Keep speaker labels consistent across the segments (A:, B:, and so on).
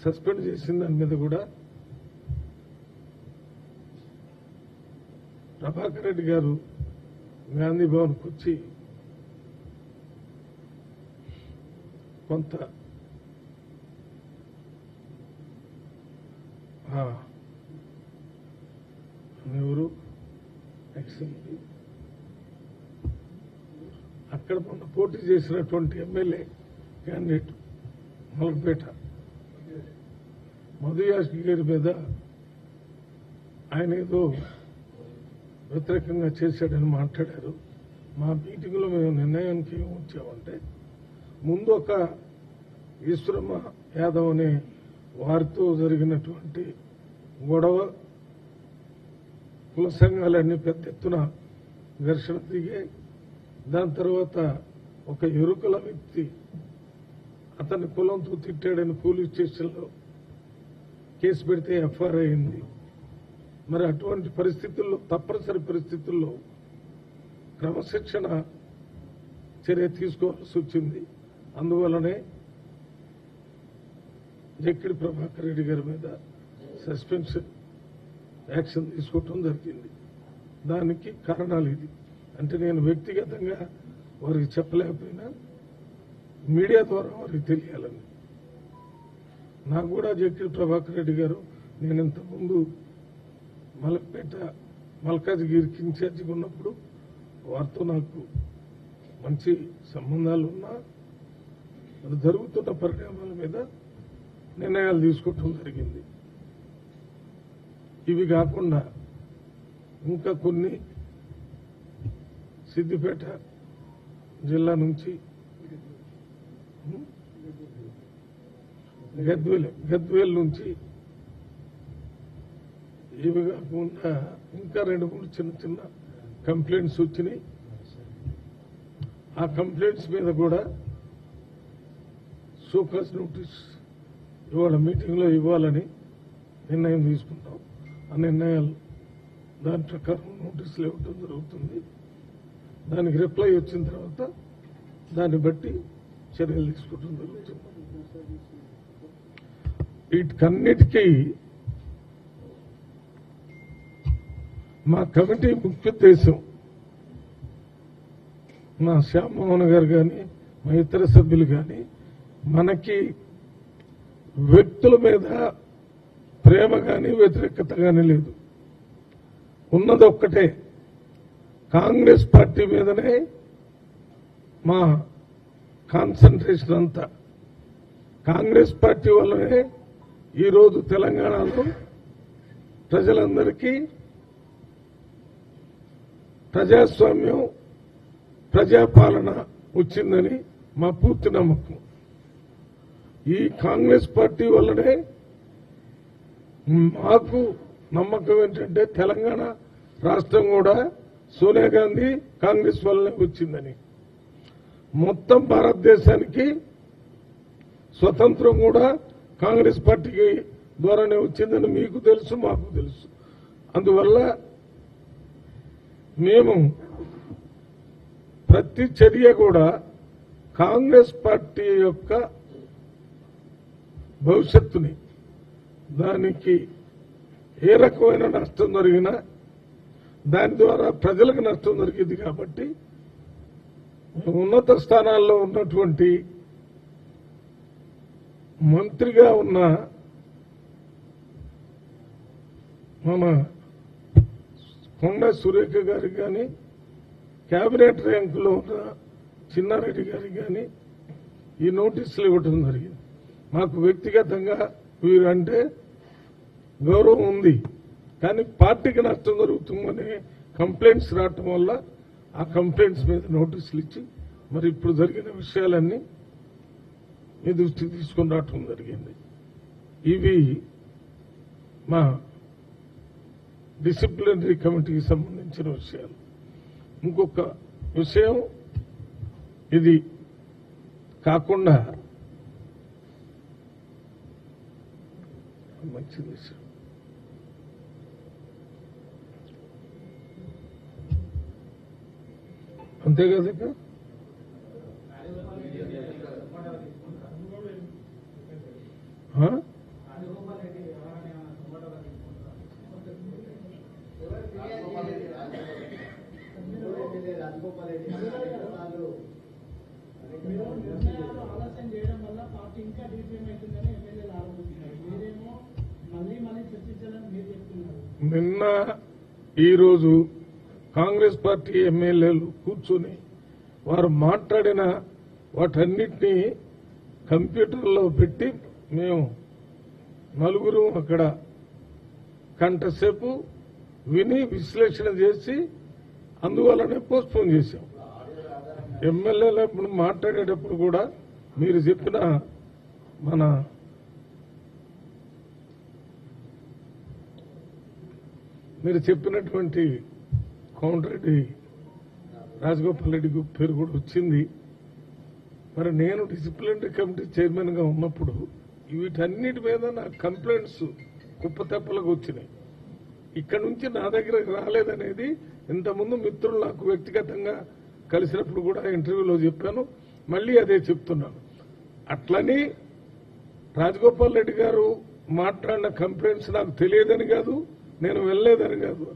A: Suspend చేసిన దాని మీద కూడా ప్రభాకర్ రెడ్డి గారు గాంధీ భవన్కి వచ్చి కొంత ఎవరు అక్కడ మొన్న పోటీ చేసినటువంటి ఎమ్మెల్యే క్యాండిడేట్ మలకపేట మధు యాష్కి గారి మీద ఆయన ఏదో వ్యతిరేకంగా చేశాడని మాట్లాడారు. మా మీటింగ్లో మేము నిర్ణయానికి ఏమొచ్చామంటే ముందు ఒక ఈశ్వరమ్మ యాదవ్ అనే వారితో జరిగినటువంటి గొడవ కుల సంఘాలన్నీ పెద్ద ఎత్తున ఘర్షణ దిగాయి. దాని తర్వాత ఒక ఎరుకల వ్యక్తి అతని కులంతో తిట్టాడని పోలీస్ స్టేషన్లో కేసు పెడితే ఎఫ్ఐఆర్ అయింది. మరి అటువంటి పరిస్థితుల్లో తప్పనిసరి పరిస్థితుల్లో క్రమశిక్షణ చర్య తీసుకోవాల్సి వచ్చింది. అందువల్లనే జక్కిడి ప్రభాకర్ రెడ్డి గారి మీద సస్పెన్షన్ యాక్షన్ తీసుకోవటం జరిగింది. దానికి కారణాలు ఇది. అంటే నేను వ్యక్తిగతంగా వారికి చెప్పలేకపోయినా మీడియా ద్వారా వారికి తెలియాలని. నాకు కూడా జక్కిడి ప్రభాకర్ రెడ్డి గారు నేను ఇంతకుముందు మలక్పేట మల్కాజ్గిరికి ఇన్ఛార్జిగా ఉన్నప్పుడు వారితో నాకు మంచి సంబంధాలు ఉన్నా అది జరుగుతున్న పరిణామాల మీద నిర్ణయాలు తీసుకోవటం జరిగింది. ఇవి కాకుండా ఇంకా కొన్ని సిద్దిపేట జిల్లా నుంచి గద్వేల్ నుంచి ఇవి కాకుండా ఇంకా 2-3 చిన్న చిన్న కంప్లైంట్స్ వచ్చినాయి. ఆ కంప్లైంట్స్ మీద కూడా షోకాజ్ నోటీస్ ఇవాళ మీటింగ్లో ఇవ్వాలని నిర్ణయం తీసుకుంటాం. ఆ నిర్ణయాలు దాని ప్రకారం నోటీసులు ఇవ్వటం జరుగుతుంది. దానికి రిప్లై వచ్చిన తర్వాత దాన్ని బట్టి చర్యలు తీసుకోవడం జరుగుతుంది. వీటికన్నిటికీ మా కమిటీ ముఖ్యోద్దేశం మా శ్యామ్మోహన్ గారు కానీ మా ఇతర సభ్యులు కానీ మనకి వ్యక్తుల మీద ప్రేమ కానీ వ్యతిరేకత కానీ లేదు. ఉన్నది ఒక్కటే, కాంగ్రెస్ పార్టీ మీదనే మా కాన్సన్ట్రేషన్ అంతా. కాంగ్రెస్ పార్టీ వల్లనే ఈరోజు తెలంగాణలో ప్రజలందరికీ ప్రజాస్వామ్యం ప్రజాపాలన వచ్చిందని మా పూర్తి నమ్మకం. ఈ కాంగ్రెస్ పార్టీ వల్లనే మాకు నమ్మకం ఏంటంటే తెలంగాణ రాష్ట్రం కూడా సోనియా గాంధీ కాంగ్రెస్ వల్లనే వచ్చిందని. మొత్తం భారతదేశానికి స్వతంత్రం కూడా కాంగ్రెస్ పార్టీకి ద్వారానే వచ్చిందని మీకు తెలుసు, మాకు తెలుసు. అందువల్ల మేము ప్రతి చర్య కూడా కాంగ్రెస్ పార్టీ యొక్క భవిష్యత్తుని, దానికి ఏ రకమైన నష్టం జరిగినా దాని ద్వారా ప్రజలకు నష్టం జరిగింది కాబట్టి ఉన్నత స్థానాల్లో ఉన్నటువంటి మంత్రిగా ఉన్న మన కొండ సురేఖ గారికి కానీ కేబినెట్ ర్యాంకులో ఉన్న చిన్నారెడ్డి గారికి కానీ ఈ నోటీసులు ఇవ్వటం జరిగింది. మాకు వ్యక్తిగతంగా వీరంటే గౌరవం ఉంది, కానీ పార్టీకి నష్టం జరుగుతుందనే కంప్లైంట్స్ రావటం వల్ల ఆ కంప్లైంట్స్ మీద నోటీసులు ఇచ్చి మరి ఇప్పుడు జరిగిన విషయాలన్నీ మీ దృష్టికి తీసుకుని రావటం జరిగింది. ఇవి మా డిసిప్లినరీ కమిటీకి సంబంధించిన విషయాలు. ఇంకొక విషయం, ఇది కాకుండా మంచి విషయం, అంతే కదా.
B: రాజగోపాల్ రెడ్డి ఆలస్యం చేయడం వల్ల పార్టీ ఇంకా డిఫెమ్ అవుతుందని ఎమ్మెల్యేలు ఆరోపిస్తున్నారు. మీరేమో మళ్ళీ చర్చించాలని మీరు చెప్తున్నారు.
A: నిన్న ఈరోజు కాంగ్రెస్ పార్టీ ఎమ్మెల్యేలు కూర్చొని వారు మాట్లాడిన వాటన్నిటినీ కంప్యూటర్లో పెట్టి మేము నలుగురు అక్కడ గంటసేపు విని విశ్లేషణ చేసి అందువల్లనే పోస్ట్పోన్ చేశాం. ఎమ్మెల్యేలు ఇప్పుడు మాట్లాడేటప్పుడు కూడా మీరు చెప్పిన మీరు చెప్పినటువంటి కోమటిరెడ్డి రాజగోపాల్ రెడ్డి పేరు కూడా వచ్చింది. మరి నేను డిసిప్లినరీ కమిటీ చైర్మన్ గా ఉన్నప్పుడు వీటన్నిటి మీద నా కంప్లైంట్స్ కుప్పతెప్పలకు వచ్చినాయి. ఇక్కడ నుంచి నా దగ్గరకు రాలేదనేది ఇంతకుముందు మిత్రులు నాకు వ్యక్తిగతంగా కలిసినప్పుడు కూడా ఇంటర్వ్యూలో చెప్పాను, మళ్ళీ అదే చెప్తున్నాను. అట్లని రాజగోపాల్ రెడ్డి గారు మాట్లాడిన కంప్లైంట్స్ నాకు తెలియదని కాదు, నేను వెళ్ళలేదని కాదు,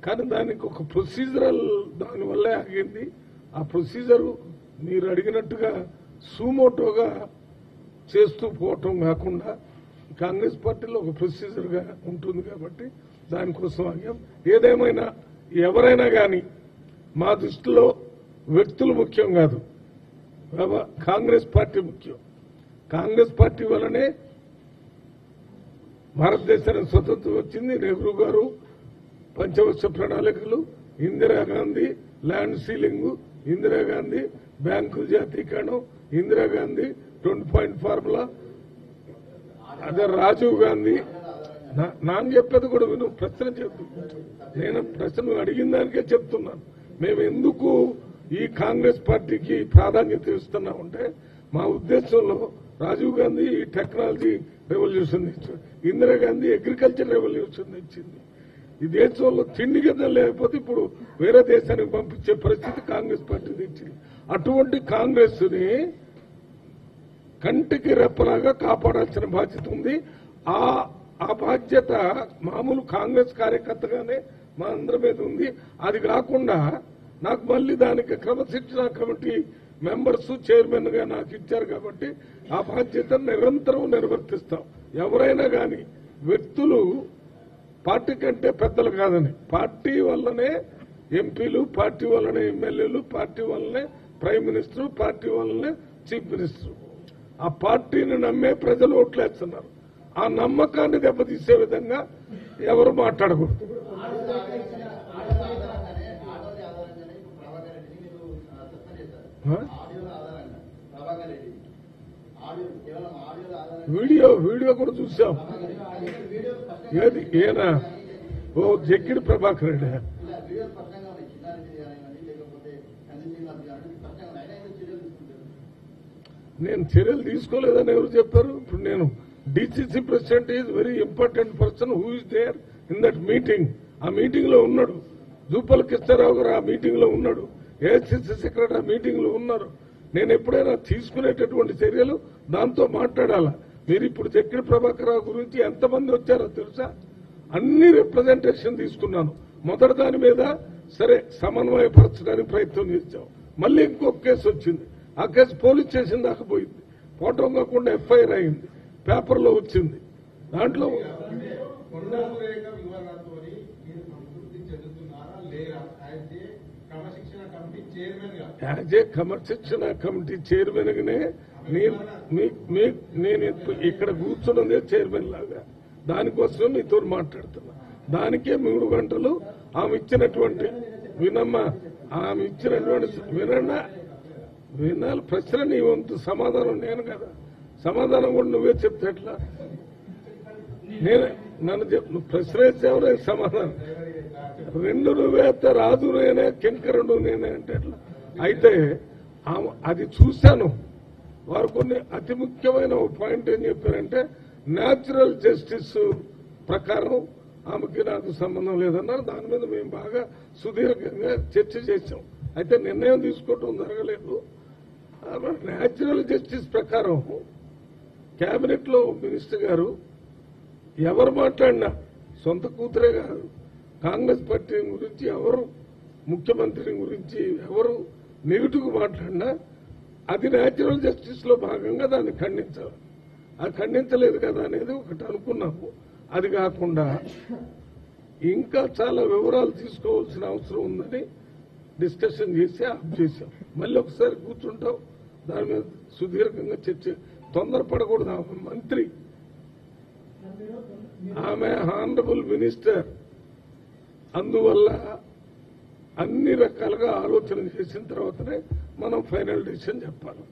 A: కానీ దానికి ఒక ప్రొసీజరల్ దానివల్లే ఆగింది. ఆ ప్రొసీజరు మీరు అడిగినట్టుగా సూమోటోగా చేస్తూ పోవటం కాకుండా కాంగ్రెస్ పార్టీలో ఒక ప్రొసీజర్ గా ఉంటుంది కాబట్టి దానికోసం ఆగాం. ఏదేమైనా ఎవరైనా కానీ మా దృష్టిలో వ్యక్తులు ముఖ్యం కాదు, కాంగ్రెస్ పార్టీ ముఖ్యం. కాంగ్రెస్ పార్టీ వల్లనే భారతదేశానికి స్వతంత్రం వచ్చింది. నెహ్రూ గారు పంచవర్ష ప్రణాళికలు, ఇందిరాగాంధీ ల్యాండ్ సీలింగ్, ఇందిరాగాంధీ బ్యాంకుల జాతీకరణం, ఇందిరాగాంధీ 2 పాయింట్ ఫార్ములా, అదే రాజీవ్ గాంధీ. నాన్న చెప్పేది కూడా విను, ప్రశ్న చెప్తున్నాను. నేను ప్రశ్న అడిగిన దానికే చెప్తున్నాను. మేము ఎందుకు ఈ కాంగ్రెస్ పార్టీకి ప్రాధాన్యత ఇస్తున్నామంటే మా ఉద్దేశంలో రాజీవ్ గాంధీ టెక్నాలజీ రెవల్యూషన్ ఇచ్చాడు, ఇందిరాగాంధీ అగ్రికల్చర్ రెవల్యూషన్ ఇచ్చింది. ఈ దేశంలో తిండి కింద లేకపోతే ఇప్పుడు వేరే దేశానికి పంపించే పరిస్థితి కాంగ్రెస్ పార్టీ తెచ్చింది. అటువంటి కాంగ్రెస్ ని కంటికి రెప్పలాగా కాపాడాల్సిన బాధ్యత ఉంది. ఆ బాధ్యత మామూలు కాంగ్రెస్ కార్యకర్తగానే మా అందరి మీద ఉంది. అది కాకుండా నాకు మళ్ళీ దానికి క్రమశిక్షణ కమిటీ మెంబర్స్ చైర్మన్ గా నాకు ఇచ్చారు కాబట్టి ఆ బాధ్యతను నిరంతరం నిర్వర్తిస్తాం. ఎవరైనా కానీ వ్యక్తులు పార్టీ కంటే పెద్దలు కాదని, పార్టీ వల్లనే ఎంపీలు, పార్టీ వల్లనే ఎమ్మెల్యేలు, పార్టీ వల్లనే ప్రైమ్ మినిస్టర్, పార్టీ వల్లనే చీఫ్ మినిస్టర్. ఆ పార్టీని నమ్మే ప్రజలు ఓట్లేస్తున్నారు. ఆ నమ్మకాన్ని దెబ్బతీసే విధంగా ఎవరు మాట్లాడకూడదు. వీడియో కూడా చూసాం. ఏది ఏనా? ఓ జక్కిడి ప్రభాకర్ రెడ్డి. నేను చర్యలు తీసుకోలేదని ఎవరు చెప్పారు? ఇప్పుడు నేను DCC president is very important person who is there in that meeting. ఆ మీటింగ్ లో ఉన్నాడు. జూపల్ కృష్ణారావు గారు ఆ మీటింగ్ లో ఉన్నాడు. ఏఐసిసి సెక్రటరీ ఆ మీటింగ్ లో ఉన్నారు. నేను ఎప్పుడైనా తీసుకునేటటువంటి చర్యలు దాంతో మాట్లాడాలా. మీరు ఇప్పుడు జక్కిడి ప్రభాకర్ రావు గురించి ఎంతమంది వచ్చారో తెలుసా? అన్ని రిప్రజెంటేషన్ తీసుకున్నాను. మొదటి దాని మీద సరే సమన్వయపరచడానికి ప్రయత్నం చేశాం. మళ్ళీ ఇంకొక కేసు వచ్చింది. ఆ కేసు పోలీస్ స్టేషన్ దాకా పోయింది. పోవటం కాకుండా ఎఫ్ఐఆర్ అయింది, పేపర్లో వచ్చింది. దాంట్లో యాజ్ ఏ క్రమశిక్షణ కమిటీ చైర్మన్ గానే నేను ఇక్కడ కూర్చున్నదే చైర్మన్ లాగా. దానికోసం మీతో మాట్లాడుతున్నా. దానికే 3 గంటలు ఆమె ఇచ్చినటువంటి ఆమె ఇచ్చినటువంటి వినాలి. ప్రశ్న నీ వంతు, సమాధానం నేను కదా. సమాధానం కూడా నువ్వే చెప్తే ఎట్లా? నన్ను నువ్వు ప్రశ్న వేసేవరే సమాధానం. 2 నువ్వే అయితే రాజు నేనే, కింకరుడు నేనే అంటే ఎట్లా? అయితే అది చూశాను. వారు కొన్ని అతి ముఖ్యమైన పాయింట్ ఏం చెప్పారంటే న్యాచురల్ జస్టిస్ ప్రకారం ఆమెకి నాకు సంబంధం లేదన్నారు. దాని మీద మేము బాగా సుదీర్ఘంగా చర్చ చేశాం. అయితే నిర్ణయం తీసుకోవటం జరగలేదు. న్యాచురల్ జస్టిస్ ప్రకారం కేబినెట్ లో మినిస్టర్ గారు ఎవరు మాట్లాడినా, సొంత కూతురే కాదు, కాంగ్రెస్ పార్టీ గురించి ఎవరు ముఖ్యమంత్రి గురించి ఎవరు నెగిటివ్ మాట్లాడినా అది న్యాచురల్ జస్టిస్ లో భాగంగా దాన్ని ఖండించాలి. అది ఖండించలేదు కదా అనేది ఒకటి అనుకున్నాము. అది కాకుండా ఇంకా చాలా వివరాలు తీసుకోవాల్సిన అవసరం ఉందని డిస్కషన్ చేసి ఆఫ్ చేశాం. మళ్ళీ ఒకసారి కూర్చుంటాం, దాని మీద సుదీర్ఘంగా చర్చ. తొందరపడకూడదు. ఆమె మంత్రి, ఆమె హానరబుల్ మినిస్టర్. అందువల్ల అన్ని రకాలుగా ఆలోచన చేసిన తర్వాతనే మనం ఫైనల్ డిసిషన్ చెప్పాలి.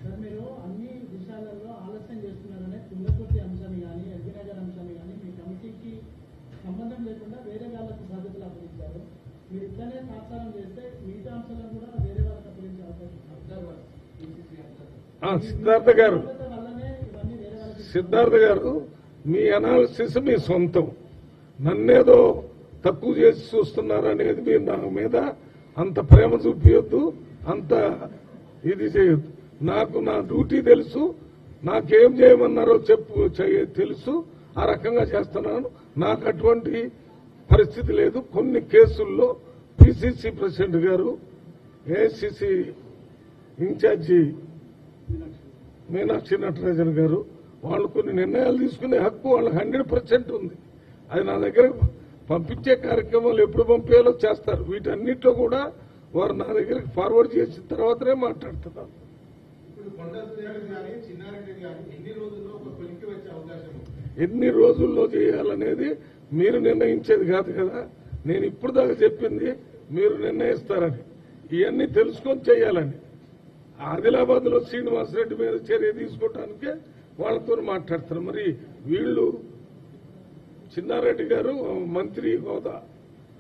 B: సార్, మీరు అన్ని విషయాలలో ఆలస్యం చేస్తున్నారనే తుంగతుర్తి అంశాన్ని కానీ ఎల్బీనగర్ అంశాన్ని కానీ మీ కమిటీకి సంబంధం లేకుండా వేరే వాళ్ళకి బాధ్యతలు అప్పగించారు. మీరు ఇట్లనే తాత్సారం చేస్తే మిగతా అంశాలను కూడా వేరే వాళ్ళకి అప్పగించే అవకాశం.
A: సిద్ధార్థ గారు,
B: వల్లనే ఇవన్నీ వేరే వాళ్ళకి.
A: సిద్ధార్థ గారు, మీ అనాలిసిస్ మీ సొంతం. నన్నేదో తక్కువ చేసి చూస్తున్నారనేది మీరు నా మీద అంత ప్రేమ చూపించొద్దు, అంత ఇది చేయొద్దు. నాకు నా డ్యూటీ తెలుసు, నాకేం చేయమన్నారో తెలుసు, ఆ రకంగా చేస్తున్నాను. నాకు అటువంటి పరిస్థితి లేదు. కొన్ని కేసుల్లో పిసిసి ప్రెసిడెంట్ గారు, ఏఐసిసి ఇన్ఛార్జి మీనాక్షి నటరాజన్ గారు, వాళ్ళు కొన్ని నిర్ణయాలు తీసుకునే హక్కు వాళ్ళకి 100% ఉంది. అది నా దగ్గర పంపించే కార్యక్రమాలు ఎప్పుడు పంపేయాలో చేస్తారు. వీటన్నిటిలో కూడా వారు నా దగ్గరికి ఫార్వర్డ్ చేసిన తర్వాతనే మాట్లాడుతున్నారు. ఎన్ని రోజుల్లో చేయాలనేది మీరు నిర్ణయించేది కాదు కదా. నేను ఇప్పుడు దాకా చెప్పింది మీరు నిర్ణయిస్తారని, ఇవన్నీ తెలుసుకొని చేయాలని. ఆదిలాబాద్ లో శ్రీనివాసరెడ్డి మీద చర్య తీసుకోవటానికే వాళ్ళతో మాట్లాడతారు. మరి వీళ్ళు చిన్నారెడ్డి గారు మంత్రి హోదా,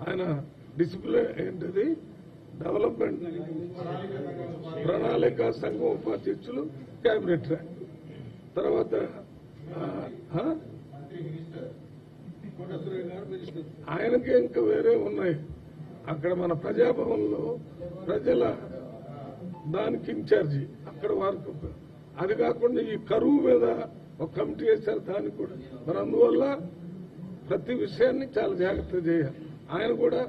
A: ఆయన డిసిప్లిన్ ఏంటిది డెవలప్మెంట్ ప్రణాళిక సంఘం ఉపాధ్యక్షులు, కేబినెట్ ర్యాంక్. తర్వాత ఆయనకే ఇంకా వేరే ఉన్నాయి. అక్కడ మన ప్రజాభవన్లో ప్రజల దానికి ఇన్ఛార్జి, అక్కడ వారికి అది కాకుండా ఈ కరువు మీద ఒక కమిటీ వేశారు, దానికి కూడా. మరి అందువల్ల ప్రతి విషయాన్ని చాలా జాగ్రత్తగా చేయాలి. ఆయన కూడా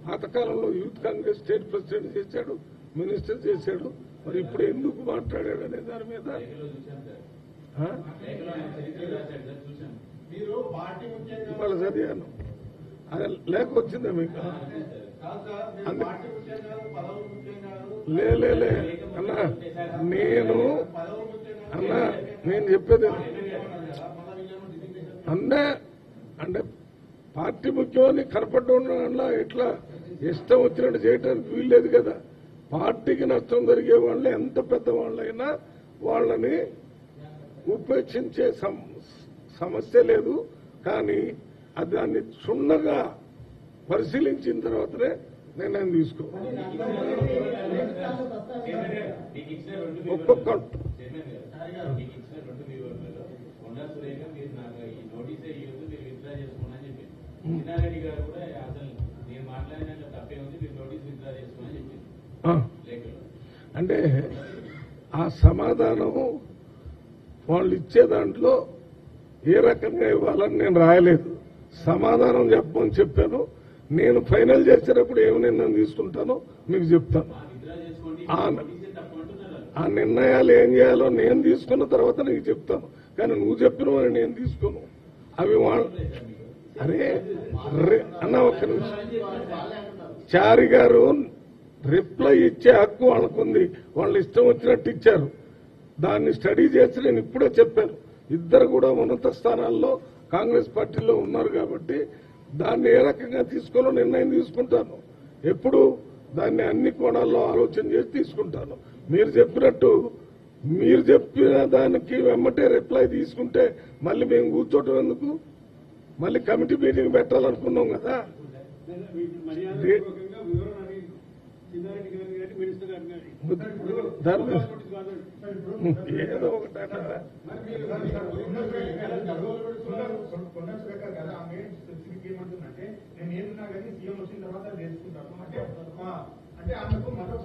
A: పాతకాలంలో యూత్ కాంగ్రెస్ స్టేట్ ప్రెసిడెంట్ చేశాడు, మినిస్టర్ చేశాడు. మరి ఇప్పుడు ఎందుకు మాట్లాడాడు అనే దాని మీద ఇవాళ చదివాను. అది లేక వచ్చిందా మీకు? లే అన్నా, నేను చెప్పేది అంటే పార్టీ ముఖ్యమని కనపడడంలో ఎట్లా ఇష్టం వచ్చినట్టు చేయడానికి వీల్లేదు కదా. పార్టీకి నష్టం జరిగే వాళ్ళని ఎంత పెద్ద వాళ్ళైనా వాళ్ళని ఉపేక్షించే సమస్య లేదు. కానీ దాన్ని క్షుణ్ణంగా పరిశీలించిన తర్వాతనే నిర్ణయం తీసుకో. ఒక్కొక్క అంటే ఆ సమాధానం వాళ్ళు ఇచ్చే దాంట్లో ఏ రకంగా ఇవ్వాలని నేను రాయలేదు. సమాధానం చెప్పమని చెప్పాను. నేను ఫైనల్ చేసేటప్పుడు ఏమి నిర్ణయం తీసుకుంటానో మీకు చెప్తాను. ఆ నిర్ణయాలు ఏం చేయాలో నేను తీసుకున్న తర్వాత నీకు చెప్తాను. కానీ నువ్వు చెప్పినవని నేను తీసుకోను. అవి అరే అన్న ఒక్క నిమిషం. చారి గారు రిప్లై ఇచ్చే హక్కు వాళ్ళకుంది. వాళ్ళు ఇష్టం వచ్చినట్టు ఇచ్చారు. దాన్ని స్టడీ చేసి నేను ఇప్పుడే చెప్పాను. ఇద్దరు కూడా ఉన్నత స్థానాల్లో కాంగ్రెస్ పార్టీలో ఉన్నారు కాబట్టి దాన్ని ఏ రకంగా తీసుకోవాలో నిర్ణయం తీసుకుంటాను. ఎప్పుడు దాన్ని అన్ని కోణాల్లో ఆలోచన చేసి తీసుకుంటాను. మీరు చెప్పిన దానికి వెమ్మటే రిప్లై తీసుకుంటే మళ్ళీ మేము కూర్చోవటం ఎందుకు? మళ్ళీ కమిటీ మీటింగ్ పెట్టాలనుకున్నాం కదా. ఏదో ఒకటి
C: ఏమంటుందంటే నేను ఏమన్నా కానీ సీఎం వచ్చిన తర్వాత తెలుసుకుంటాను అంటే ఆమెకు మరొకసారి